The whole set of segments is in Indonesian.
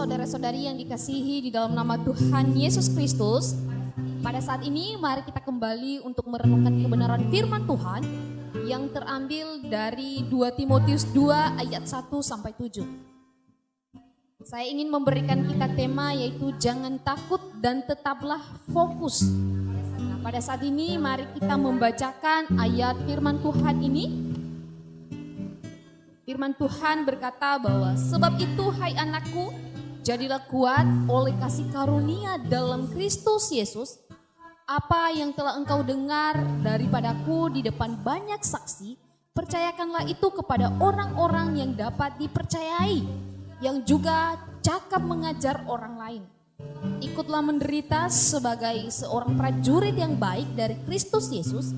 saudara-saudari yang dikasihi di dalam nama Tuhan Yesus Kristus. Pada saat ini mari kita kembali untuk merenungkan kebenaran firman Tuhan yang terambil dari 2 Timotius 2 ayat 1 sampai 7. Saya ingin memberikan kita tema yaitu jangan takut dan tetaplah fokus. Nah, pada saat ini mari kita membacakan ayat firman Tuhan ini. Firman Tuhan berkata bahwa sebab itu hai anakku, jadilah kuat oleh kasih karunia dalam Kristus Yesus. Apa yang telah engkau dengar daripadaku di depan banyak saksi, percayakanlah itu kepada orang-orang yang dapat dipercayai, yang juga cakap mengajar orang lain. Ikutlah menderita sebagai seorang prajurit yang baik dari Kristus Yesus,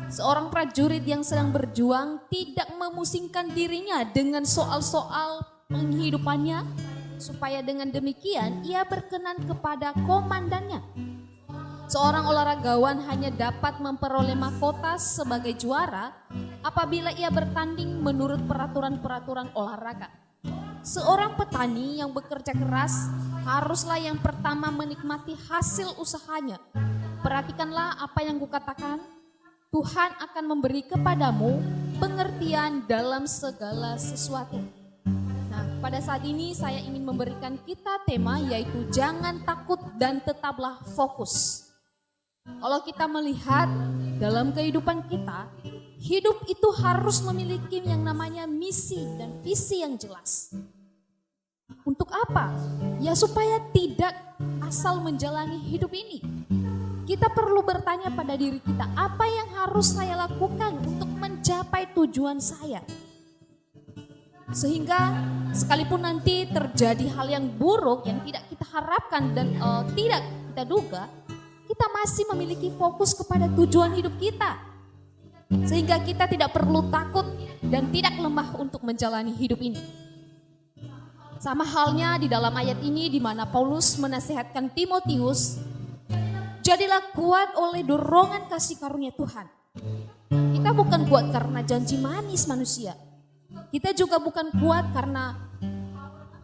seorang prajurit yang sedang berjuang tidak memusingkan dirinya dengan soal-soal penghidupannya, supaya dengan demikian ia berkenan kepada komandannya. Seorang olahragawan hanya dapat memperoleh mahkota sebagai juara apabila ia bertanding menurut peraturan-peraturan olahraga. Seorang petani yang bekerja keras haruslah yang pertama menikmati hasil usahanya. Perhatikanlah apa yang kukatakan, Tuhan akan memberi kepadamu pengertian dalam segala sesuatu. Nah, pada saat ini saya ingin memberikan kita tema yaitu jangan takut dan tetaplah fokus. Kalau kita melihat dalam kehidupan kita, hidup itu harus memiliki yang namanya misi dan visi yang jelas. Untuk apa? Ya supaya tidak asal menjalani hidup ini. Kita perlu bertanya pada diri kita, apa yang harus saya lakukan untuk mencapai tujuan saya? Sehingga sekalipun nanti terjadi hal yang buruk yang tidak kita harapkan dan tidak kita duga, kita masih memiliki fokus kepada tujuan hidup kita. Sehingga kita tidak perlu takut dan tidak lemah untuk menjalani hidup ini. Sama halnya di dalam ayat ini di mana Paulus menasihatkan Timotius, jadilah kuat oleh dorongan kasih karunia Tuhan. Kita bukan kuat karena janji manis manusia. Kita juga bukan kuat karena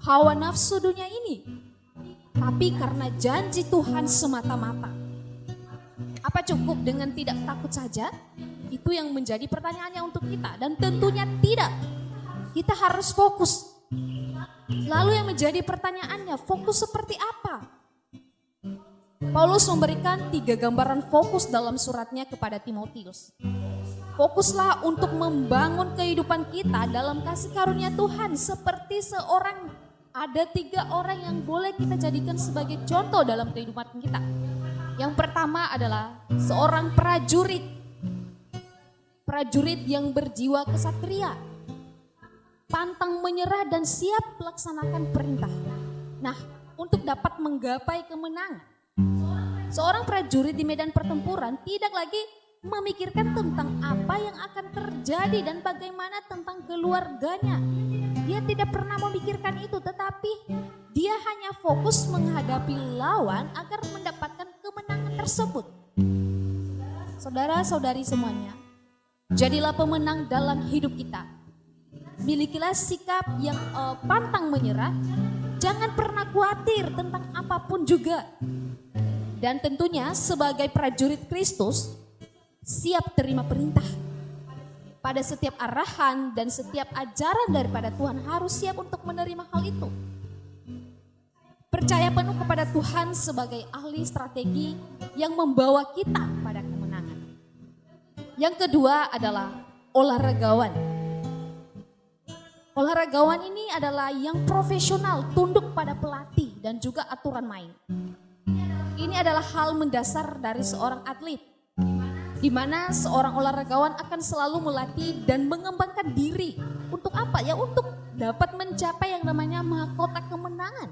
hawa nafsu dunia ini. Tapi karena janji Tuhan semata-mata. Apa cukup dengan tidak takut saja? Itu yang menjadi pertanyaannya untuk kita. Dan tentunya tidak. Kita harus fokus. Lalu yang menjadi pertanyaannya, fokus seperti apa? Paulus memberikan 3 gambaran fokus dalam suratnya kepada Timotius. Fokuslah untuk membangun kehidupan kita dalam kasih karunia Tuhan. Seperti ada 3 orang yang boleh kita jadikan sebagai contoh dalam kehidupan kita. Yang pertama adalah seorang prajurit. Prajurit yang berjiwa kesatria. Pantang menyerah dan siap melaksanakan perintah. Nah, untuk dapat menggapai kemenangan. Seorang prajurit di medan pertempuran tidak lagi memikirkan tentang apa yang akan terjadi dan bagaimana tentang keluarganya. Dia tidak pernah memikirkan itu, tetapi dia hanya fokus menghadapi lawan agar mendapatkan kemenangan tersebut. Saudara-saudari semuanya, jadilah pemenang dalam hidup kita. Milikilah sikap yang pantang menyerah, jangan pernah khawatir tentang apapun juga. Dan tentunya sebagai prajurit Kristus, siap terima perintah. Pada setiap arahan dan setiap ajaran daripada Tuhan harus siap untuk menerima hal itu. Percaya penuh kepada Tuhan sebagai ahli strategi yang membawa kita pada kemenangan. Yang kedua adalah olahragawan. Olahragawan ini adalah yang profesional, tunduk pada pelatih dan juga aturan main. Ini adalah hal mendasar dari seorang atlet. Di mana seorang olahragawan akan selalu melatih dan mengembangkan diri. Untuk apa? Ya untuk dapat mencapai yang namanya mahkota kemenangan.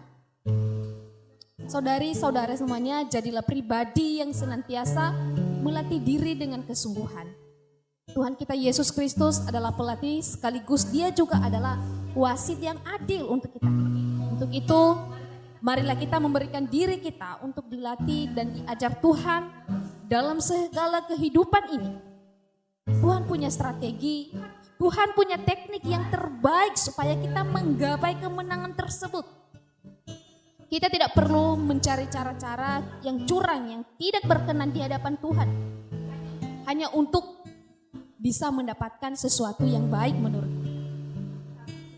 Saudari-saudara semuanya, jadilah pribadi yang senantiasa melatih diri dengan kesungguhan. Tuhan kita Yesus Kristus adalah pelatih sekaligus dia juga adalah wasit yang adil untuk kita. Untuk itu, marilah kita memberikan diri kita untuk dilatih dan diajar Tuhan dalam segala kehidupan ini. Tuhan punya strategi, Tuhan punya teknik yang terbaik supaya kita menggapai kemenangan tersebut. Kita tidak perlu mencari cara-cara yang curang, yang tidak berkenan di hadapan Tuhan. Hanya untuk bisa mendapatkan sesuatu yang baik menurut kita.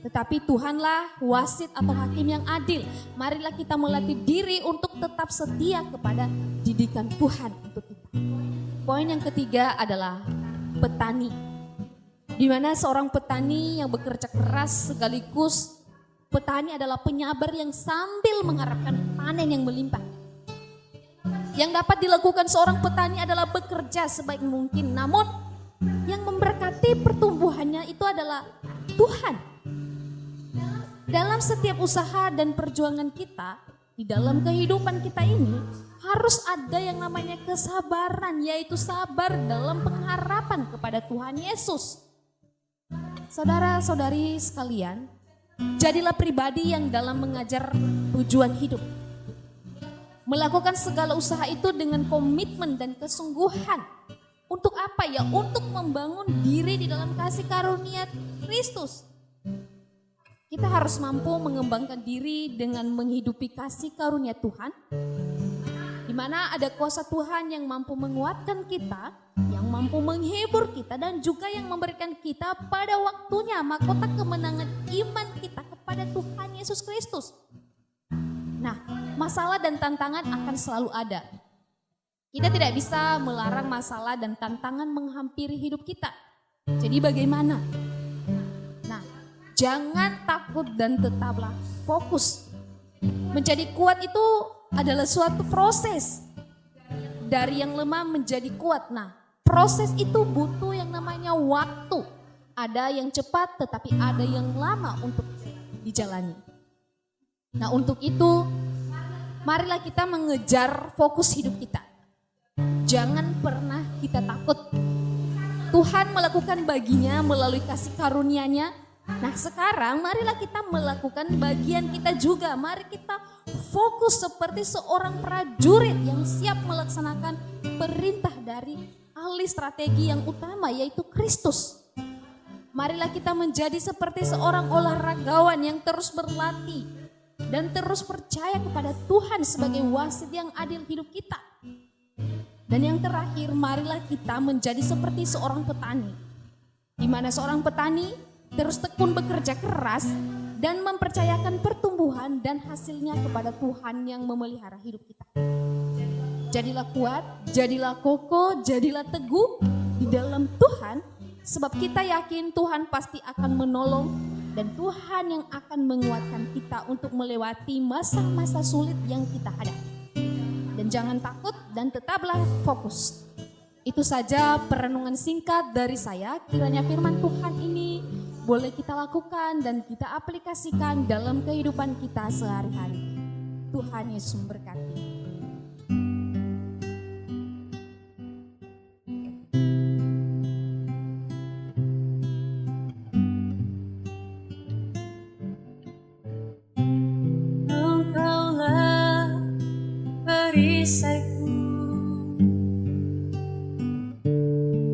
Tetapi Tuhanlah wasit atau hakim yang adil. Marilah kita melatih diri untuk tetap setia kepada didikan Tuhan untuk kita. Poin yang ketiga adalah petani. Di mana seorang petani yang bekerja keras sekaligus petani adalah penyabar yang sambil mengharapkan panen yang melimpah. Yang dapat dilakukan seorang petani adalah bekerja sebaik mungkin. Namun yang memberkati pertumbuhannya itu adalah Tuhan. Dalam setiap usaha dan perjuangan kita, di dalam kehidupan kita ini, harus ada yang namanya kesabaran, yaitu sabar dalam pengharapan kepada Tuhan Yesus. Saudara-saudari sekalian, jadilah pribadi yang dalam mengajar tujuan hidup. Melakukan segala usaha itu dengan komitmen dan kesungguhan. Untuk apa ya? Untuk membangun diri di dalam kasih karunia Kristus. Kita harus mampu mengembangkan diri dengan menghidupi kasih karunia Tuhan, di mana ada kuasa Tuhan yang mampu menguatkan kita, yang mampu menghibur kita, dan juga yang memberikan kita pada waktunya mahkota kemenangan iman kita kepada Tuhan Yesus Kristus. Nah, masalah dan tantangan akan selalu ada. Kita tidak bisa melarang masalah dan tantangan menghampiri hidup kita. Jadi bagaimana? Jangan takut dan tetaplah fokus. Menjadi kuat itu adalah suatu proses. Dari yang lemah menjadi kuat. Nah, proses itu butuh yang namanya waktu. Ada yang cepat tetapi ada yang lama untuk dijalani. Nah, untuk itu marilah kita mengejar fokus hidup kita. Jangan pernah kita takut. Tuhan melakukan baginya melalui kasih karunia-Nya. Nah, sekarang marilah kita melakukan bagian kita juga. Mari kita fokus seperti seorang prajurit yang siap melaksanakan perintah dari ahli strategi yang utama, yaitu Kristus. Marilah kita menjadi seperti seorang olahragawan yang terus berlatih dan terus percaya kepada Tuhan sebagai wasit yang adil hidup kita. Dan yang terakhir, marilah kita menjadi seperti seorang petani. Di mana seorang petani terus tekun bekerja keras dan mempercayakan pertumbuhan dan hasilnya kepada Tuhan yang memelihara hidup kita. Jadilah kuat, jadilah kokoh, jadilah teguh di dalam Tuhan, sebab kita yakin Tuhan pasti akan menolong dan Tuhan yang akan menguatkan kita untuk melewati masa-masa sulit yang kita hadapi. Dan jangan takut dan tetaplah fokus. Itu saja perenungan singkat dari saya. Kiranya firman Tuhan ini boleh kita lakukan dan kita aplikasikan dalam kehidupan kita sehari-hari. Tuhan Yesus memberkati. Engkaulah perisaiku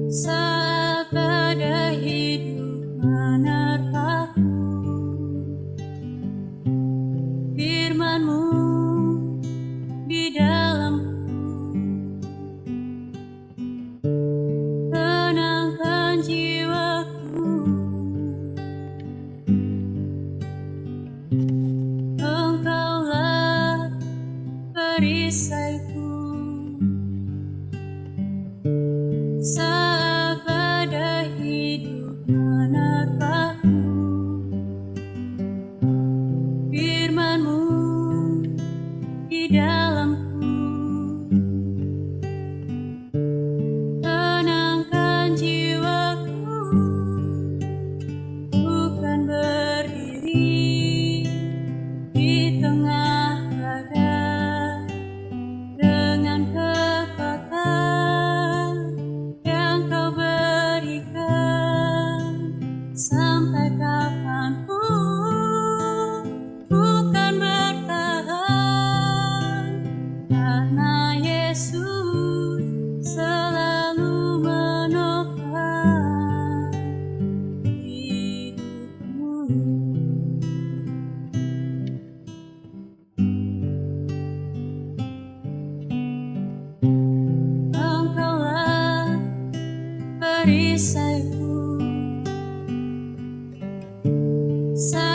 saat pada hidup menerpaku. Firman-Mu di dalamku tenangkan jiwaku. Engkaulah perisaiku saat pada hidup menerpaku. Firman-Mu di dalamku tenangkan jiwaku. Bukan berdiri di tengah badai Sa